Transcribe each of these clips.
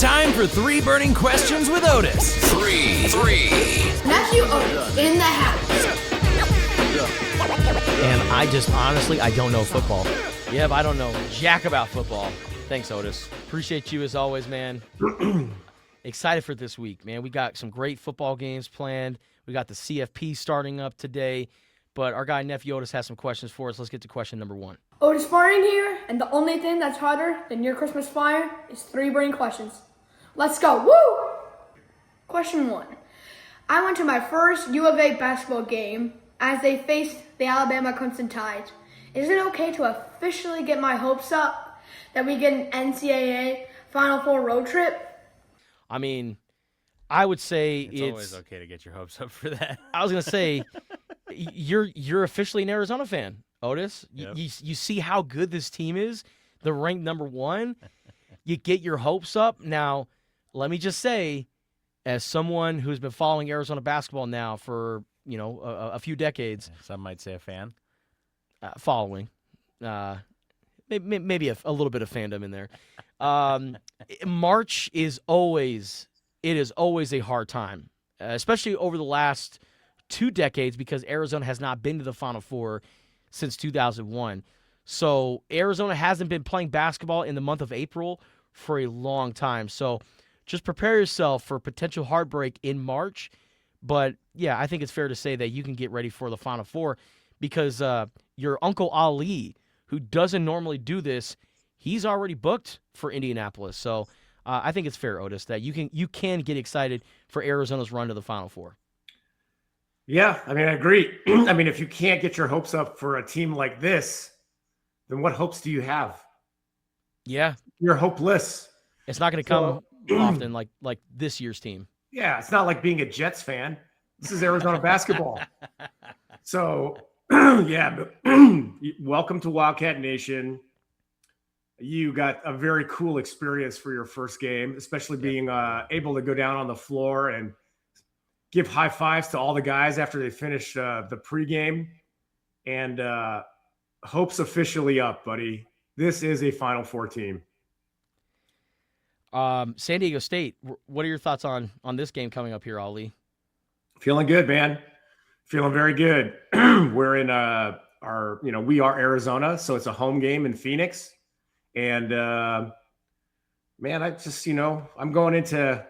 Time for 3 burning questions with Otis. Three. Nephew Otis in the house. And I don't know football. Yep, I don't know jack about football. Thanks, Otis. Appreciate you as always, man. Excited for this week, man. We got some great football games planned. We got the CFP starting up today. But our guy, Nephew Otis, has some questions for us. Let's get to question number 1. Otis firing here, and the only thing that's harder than your Christmas fire is 3 burning questions. Let's go. Woo! Question 1. I went to my first U of A basketball game as they faced the Alabama Crimson Tide. Is it okay to officially get my hopes up that we get an NCAA Final Four road trip? I mean, I would say it's always okay to get your hopes up for that. I was going to say, you're officially an Arizona fan, Otis. Yep. You see how good this team is. They're ranked number 1. You get your hopes up. Now, let me just say, as someone who's been following Arizona basketball now for a few decades, Some might say a fan. following, maybe a little bit of fandom in there. March is always a hard time, especially over the last 2 decades because Arizona has not been to the Final Four since 2001. So Arizona hasn't been playing basketball in the month of April for a long time. So just prepare yourself for potential heartbreak in March. But, yeah, I think it's fair to say that you can get ready for the Final Four because your Uncle Ali, who doesn't normally do this, he's already booked for Indianapolis. So I think it's fair, Otis, that you can get excited for Arizona's run to the Final Four. Yeah, I mean, I agree. I mean, if you can't get your hopes up for a team like this, then what hopes do you have? Yeah. You're hopeless. It's not going to come often like this year's team. Yeah, it's not like being a Jets fan. This is Arizona basketball. So, yeah, but welcome to Wildcat Nation. You got a very cool experience for your first game, especially being able to go down on the floor and give high fives to all the guys after they finish the pregame. And hopes officially up, buddy. This is a Final Four team. San Diego State, what are your thoughts on this game coming up here, Ali? Feeling good, man. Feeling very good. We're in we are Arizona, so it's a home game in Phoenix. And man, I just, I'm going into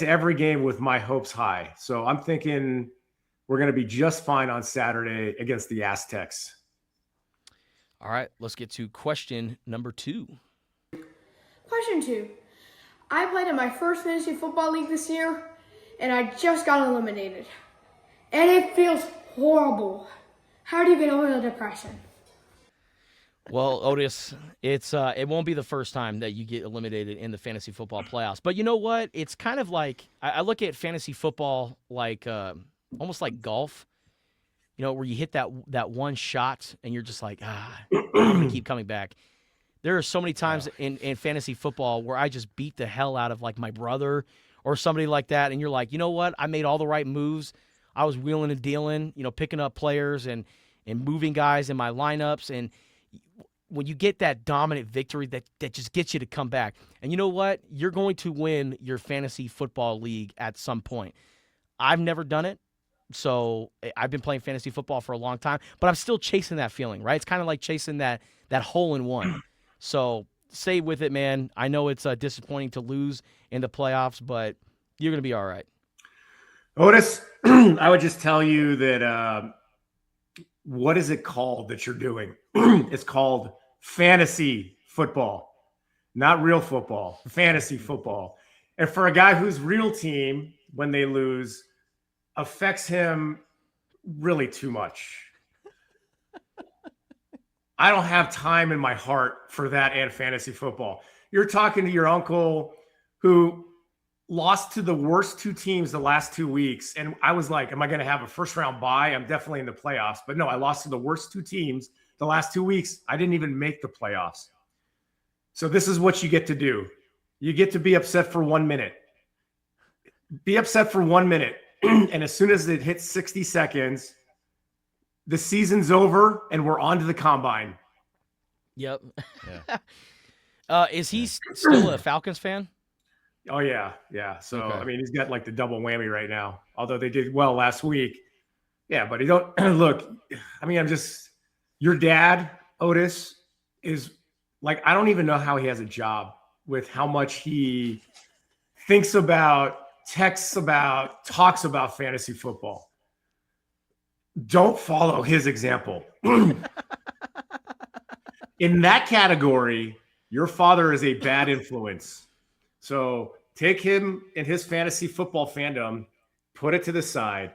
every game with my hopes high. So I'm thinking we're going to be just fine on Saturday against the Aztecs. All right, let's get to question number 2. Question 2. I played in my first fantasy football league this year, and I just got eliminated. And it feels horrible. How do you get over the depression? Well, Otis, it won't be the first time that you get eliminated in the fantasy football playoffs. But you know what? It's kind of like I look at fantasy football like almost like golf. Where you hit that one shot and you're just like, I'm gonna keep coming back. There are so many times in fantasy football where I just beat the hell out of like my brother or somebody like that, and you're like, you know what? I made all the right moves. I was wheeling and dealing, picking up players and moving guys in my lineups. And when you get that dominant victory, that just gets you to come back. And you know what? You're going to win your fantasy football league at some point. I've never done it. So I've been playing fantasy football for a long time, but I'm still chasing that feeling, right? It's kind of like chasing that hole in one. So stay with it, man. I know it's disappointing to lose in the playoffs, but you're going to be all right. Otis, I would just tell you that what is it called that you're doing? It's called fantasy football, not real football, fantasy football. And for a guy whose real team, when they lose, affects him really too much. I don't have time in my heart for that and fantasy football. You're talking to your uncle who lost to the worst 2 teams the last 2 weeks. And I was like, am I going to have a first round bye? I'm definitely in the playoffs. But no, I lost to the worst 2 teams the last 2 weeks. I didn't even make the playoffs. So this is what you get to do. You get to be upset for 1 minute. Be upset for 1 minute. And as soon as it hits 60 seconds, the season's over and we're on to the combine. Yep. Yeah. Is he still a Falcons fan? Oh yeah, yeah. So Okay. I mean, he's got like the double whammy right now. Although they did well last week. Yeah, but he don't look. I mean, I'm just your dad, Otis, is like I don't even know how he has a job with how much he thinks about, texts about, talks about fantasy football. Don't follow his example. In that category, your father is a bad influence. So take him and his fantasy football fandom, put it to the side.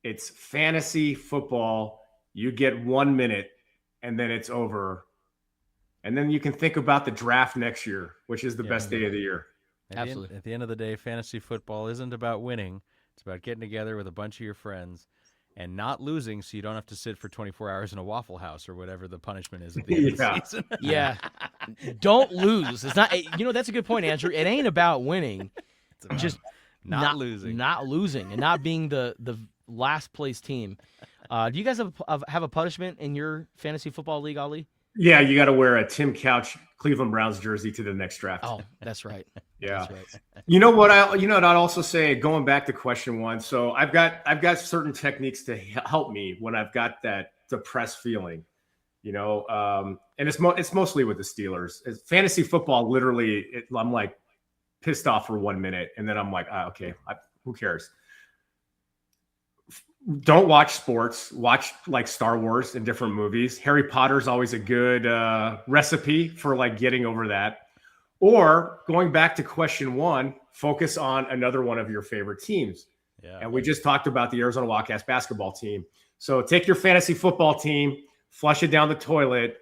It's fantasy football. You get 1 minute and then it's over. And then you can think about the draft next year, which is the best day of the year. Absolutely. At the end of the day, fantasy football isn't about winning. It's about getting together with a bunch of your friends and not losing so you don't have to sit for 24 hours in a Waffle House or whatever the punishment is at the end of the season. Yeah. Don't lose. It's not, that's a good point, Andrew. It ain't about winning. It's about Just not losing. Not losing and not being the last place team. Do you guys have a punishment in your fantasy football league, Ali? Yeah, you got to wear a Tim Couch Cleveland Browns jersey to the next draft. Oh, that's right. Yeah. That's right. You know what? I'd also say going back to question one. So I've got certain techniques to help me when I've got that depressed feeling. And it's mostly with the Steelers. It's fantasy football. Literally, I'm like pissed off for 1 minute, and then I'm like, okay, who cares? Don't watch sports. Watch like Star Wars and different movies. Harry Potter's always a good recipe for like getting over that. Or going back to question one, focus on another one of your favorite teams. Yeah. And we just talked about the Arizona Wildcats basketball team. So take your fantasy football team, flush it down the toilet.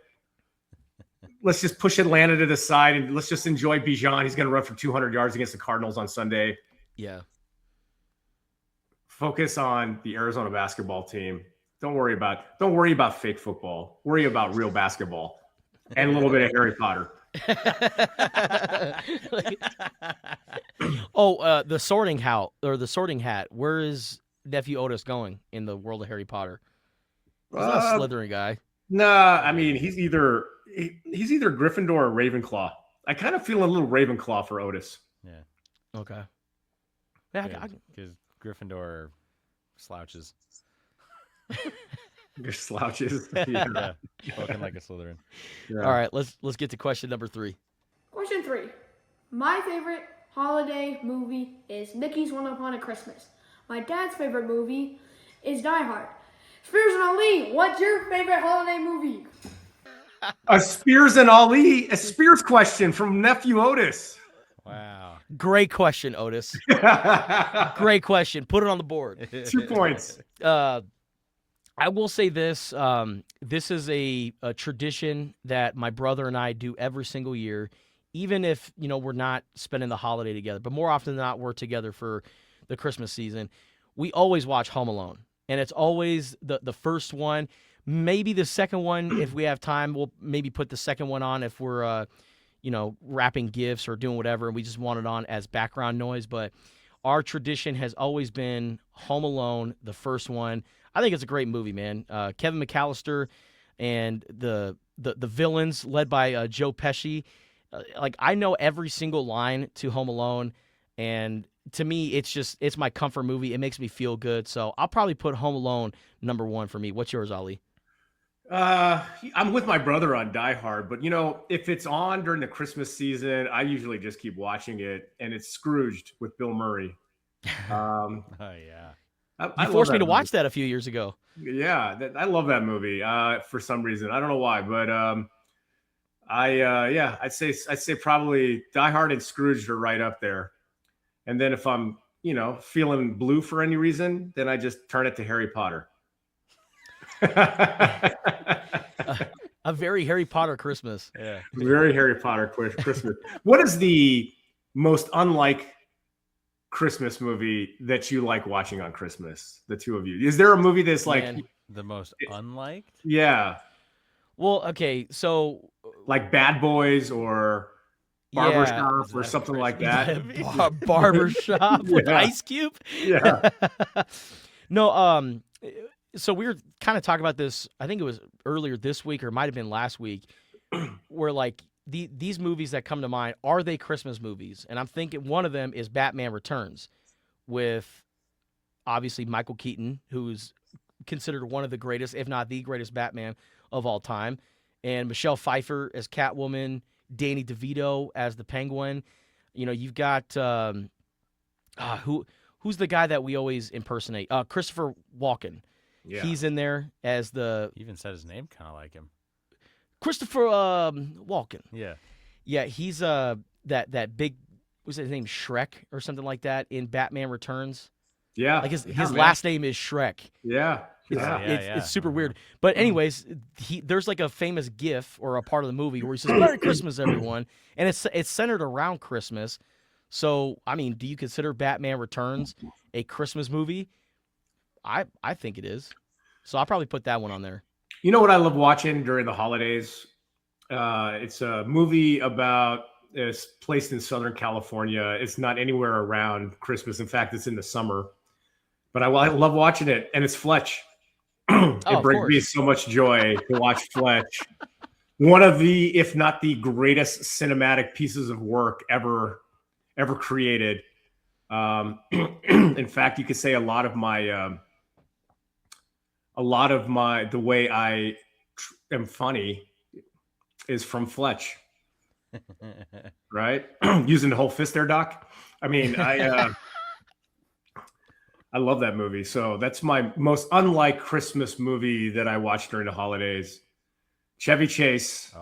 Let's just push Atlanta to the side and let's just enjoy Bijan. He's going to run for 200 yards against the Cardinals on Sunday. Yeah. Focus on the Arizona basketball team. Don't worry about fake football. Worry about real basketball and a little bit of Harry Potter. The sorting hat. Where is nephew Otis going in the world of Harry Potter? He's not a Slytherin guy. Nah, I mean he's either Gryffindor or Ravenclaw. I kind of feel a little Ravenclaw for Otis. Yeah. Okay. Yeah, Because Gryffindor are slouches. Your slouches. Yeah. Spoken like a Slytherin. Yeah. All right, let's get to question number 3. Question 3. My favorite holiday movie is Mickey's Once Upon a Christmas. My dad's favorite movie is Die Hard. Spears and Ali, what's your favorite holiday movie? A Spears question from nephew Otis. Wow. Great question, Otis. Great question. Put it on the board. 2 points. I will say this. This is a tradition that my brother and I do every single year, even if, we're not spending the holiday together. But more often than not, we're together for the Christmas season. We always watch Home Alone. And it's always the first one. Maybe the second one, if we have time, we'll maybe put the second one on if we're, wrapping gifts or doing whatever, and we just want it on as background noise. But our tradition has always been Home Alone, the first one. I think it's a great movie, man. Kevin McAllister and the villains led by Joe Pesci. I know every single line to Home Alone, and to me, it's my comfort movie. It makes me feel good. So I'll probably put Home Alone number 1 for me. What's yours, Ali? I'm with my brother on Die Hard, but if it's on during the Christmas season, I usually just keep watching it, and it's Scrooged with Bill Murray. Oh yeah. You forced me to watch that a few years ago. Yeah, I love that movie for some reason. I don't know why, but I'd say probably Die Hard and Scrooged are right up there. And then if I'm feeling blue for any reason, then I just turn it to Harry Potter. A very Harry Potter Christmas. Yeah. Very Harry Potter Christmas. What is the most unlike Christmas movie that you like watching on Christmas? The two of you. Is there a movie that's like the most unliked? Yeah. Well, okay, so like Bad Boys or Barbershop or something like that. Barbershop with Ice Cube. Yeah. No, so we were kind of talking about this, I think it was earlier this week or it might have been last week, where these movies that come to mind, are they Christmas movies? And I'm thinking one of them is Batman Returns, with obviously Michael Keaton, who's considered one of the greatest, if not the greatest Batman of all time, and Michelle Pfeiffer as Catwoman, Danny DeVito as the Penguin. You know, you've got who's the guy that we always impersonate? Christopher Walken. Yeah. He's in there as the You even said his name kind of like him. Christopher Walken. Yeah. Yeah, he's that big, what's his name, Shrek or something like that in Batman Returns. Yeah. Like his man. last name is Shrek. Yeah. It's, Yeah. it's super weird. But anyways, there's like a famous GIF or a part of the movie where he says, "Merry Christmas, everyone," and it's centered around Christmas. So, I mean, do you consider Batman Returns a Christmas movie? I think it is. So I'll probably put that one on there. You know what I love watching during the holidays? It's a movie about it's placed in Southern California. It's not anywhere around Christmas. In fact, it's in the summer. But I love watching it, and it's Fletch. It brings me so much joy to watch Fletch. One of the, if not the greatest cinematic pieces of work ever created. In fact, you could say a lot of the way I am funny is from Fletch, right? Using the whole fist there, Doc. I mean, I love that movie. So that's my most unlike Christmas movie that I watched during the holidays. Chevy Chase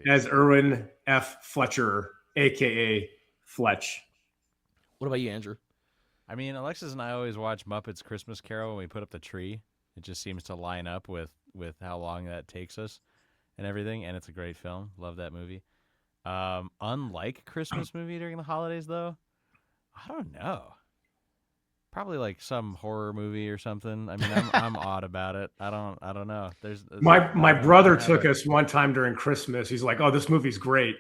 as Erwin F. Fletcher, a.k.a. Fletch. What about you, Andrew? I mean, Alexis and I always watch Muppets Christmas Carol when we put up the tree. It just seems to line up with how long that takes us and everything, and it's a great film. Love that movie. Unlike Christmas movie during the holidays, though, I don't know. Probably like some horror movie or something. I mean, I'm odd about it. I don't know. There's my brother took us one time during Christmas. He's like, "Oh, this movie's great."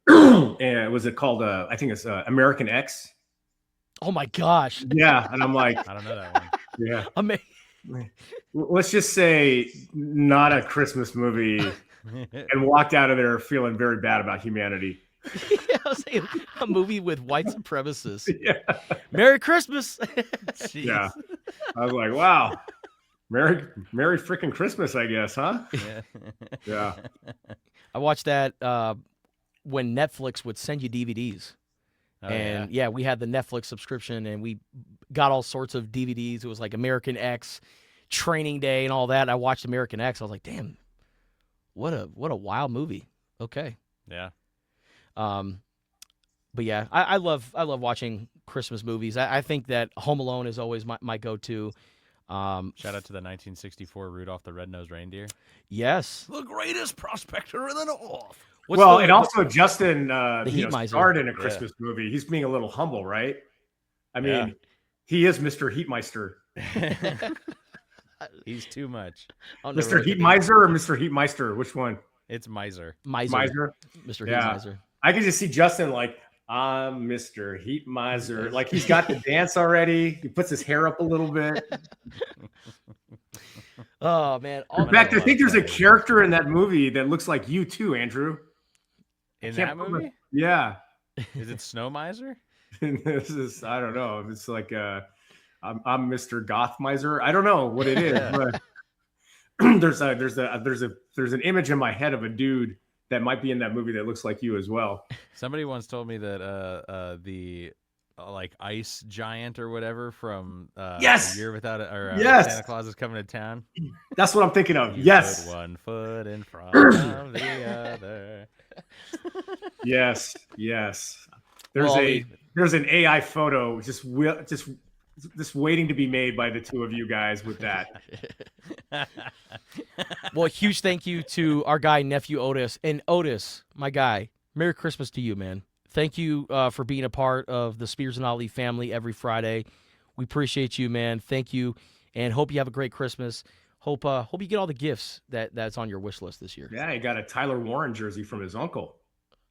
And was it called? I think it's American X. Oh my gosh! Yeah, and I'm like, I don't know that one. Yeah, Amazing. Let's just say not a Christmas movie, and walked out of there feeling very bad about humanity. Yeah, I was saying, a movie with white supremacists. Yeah. Merry Christmas. Yeah. I was like, wow. Merry freaking Christmas, I guess, huh? Yeah. I watched that when Netflix would send you DVDs. Yeah, we had the Netflix subscription, and we got all sorts of DVDs. It was like American X, Training Day, and all that. I watched American X. I was like, damn, what a wild movie. Okay. Yeah. But yeah, I love watching Christmas movies. I think that Home Alone is always my go-to. Shout out to the 1964 Rudolph the Red-Nosed Reindeer. Yes. The greatest prospector in the North. And also Justin Heatmiser. starred in a Christmas movie. He's being a little humble, right? I mean, he is Mr. Heatmeister. He's too much. Mr. Heatmiser or Mr. Heatmeister? Which one? It's Miser. Mr. Heatmiser. I can just see Justin like, I'm Mr. Heatmiser. Like he's got the dance already. He puts his hair up a little bit. Oh, man. In fact, I think there's a character in that movie that looks like you too, Andrew. In that movie? Yeah. Is it Snow Miser? This is, I don't know. It's like I'm Mr. Gothmiser. I don't know what it is, but there's an image in my head of a dude that might be in that movie that looks like you as well. Somebody once told me that the like ice giant or whatever from A Year Without it, or Santa Claus is Coming to Town. That's what I'm thinking of. You yes. put one foot in front of the other. Yes. There's an AI photo just waiting to be made by the two of you guys with that. Well, huge thank you to our guy, nephew Otis. And Otis, my guy, Merry Christmas to you, man. Thank you for being a part of the Spears and Ali family every Friday. We appreciate you, man. Thank you, and hope you have a great Christmas. Hope you get all the gifts that's on your wish list this year. Yeah, he got a Tyler Warren jersey from his uncle.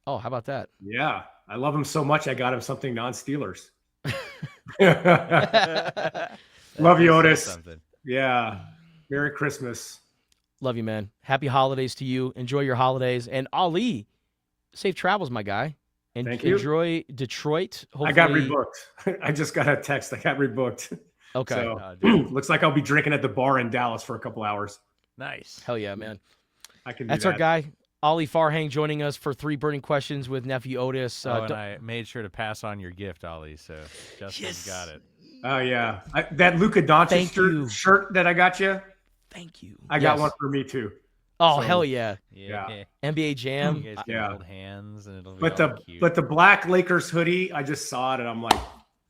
Oh, how about that? Yeah, I love him so much. I got him something non-Steelers. Love you, Otis. Something. Yeah. Merry Christmas. Love you, man. Happy holidays to you. Enjoy your holidays. And Ali, safe travels, my guy. And Thank you. enjoy Detroit. Hopefully... I got rebooked. I just got a text. I got rebooked. Okay. So, looks like I'll be drinking at the bar in Dallas for a couple hours. Nice. Hell yeah, man. I can. That's do our that. guy, Ollie Farhang, joining us for 3 burning questions with nephew Otis. And I made sure to pass on your gift, Ollie. So Justin's got it. Oh yeah, that Luka Doncic shirt that I got you. Thank you. I got one for me too. Oh So, hell yeah. Yeah. NBA Jam. You guys can hold hands, and it'll be But all cute. the black Lakers hoodie, I just saw it and I'm like,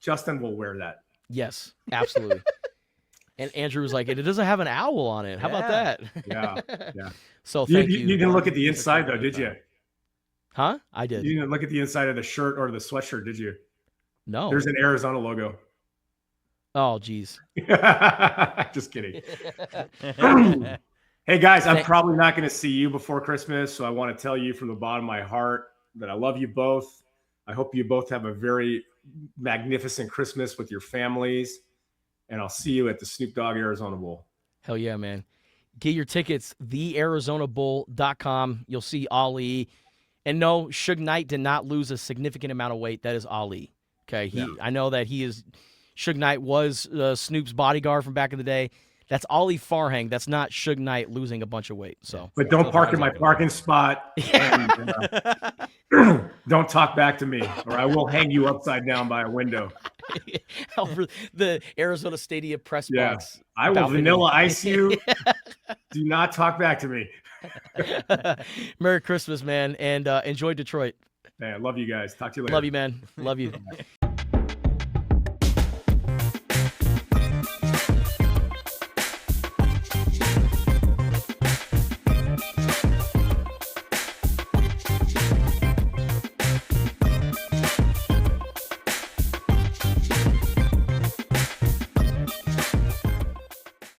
Justin will wear that. Yes, absolutely. And Andrew was like, it doesn't have an owl on it. How about that? Yeah. So thank you. You didn't look at the inside though, did you? Huh? I did. You didn't look at the inside of the shirt or the sweatshirt, did you? No. There's an Arizona logo. Oh, geez. Just kidding. Hey guys, I'm probably not going to see you before Christmas, so I want to tell you from the bottom of my heart that I love you both. I hope you both have a very magnificent Christmas with your families, and I'll see you at the Snoop Dogg Arizona Bowl. Hell yeah, man. Get your tickets, thearizonabowl.com. You'll see Ali. And no, Suge Knight did not lose a significant amount of weight. That is Ali. Okay, I know that Suge Knight was Snoop's bodyguard from back in the day. That's Ollie Farhang. That's not Suge Knight losing a bunch of weight. So, but don't park in my parking spot. And, don't talk back to me, or I will hang you upside down by a window. Over the Arizona Stadium press box. I will balcony. vanilla ice you. Do not talk back to me. Merry Christmas, man, and enjoy Detroit. Hey, I love you guys. Talk to you later. Love you, man. Love you.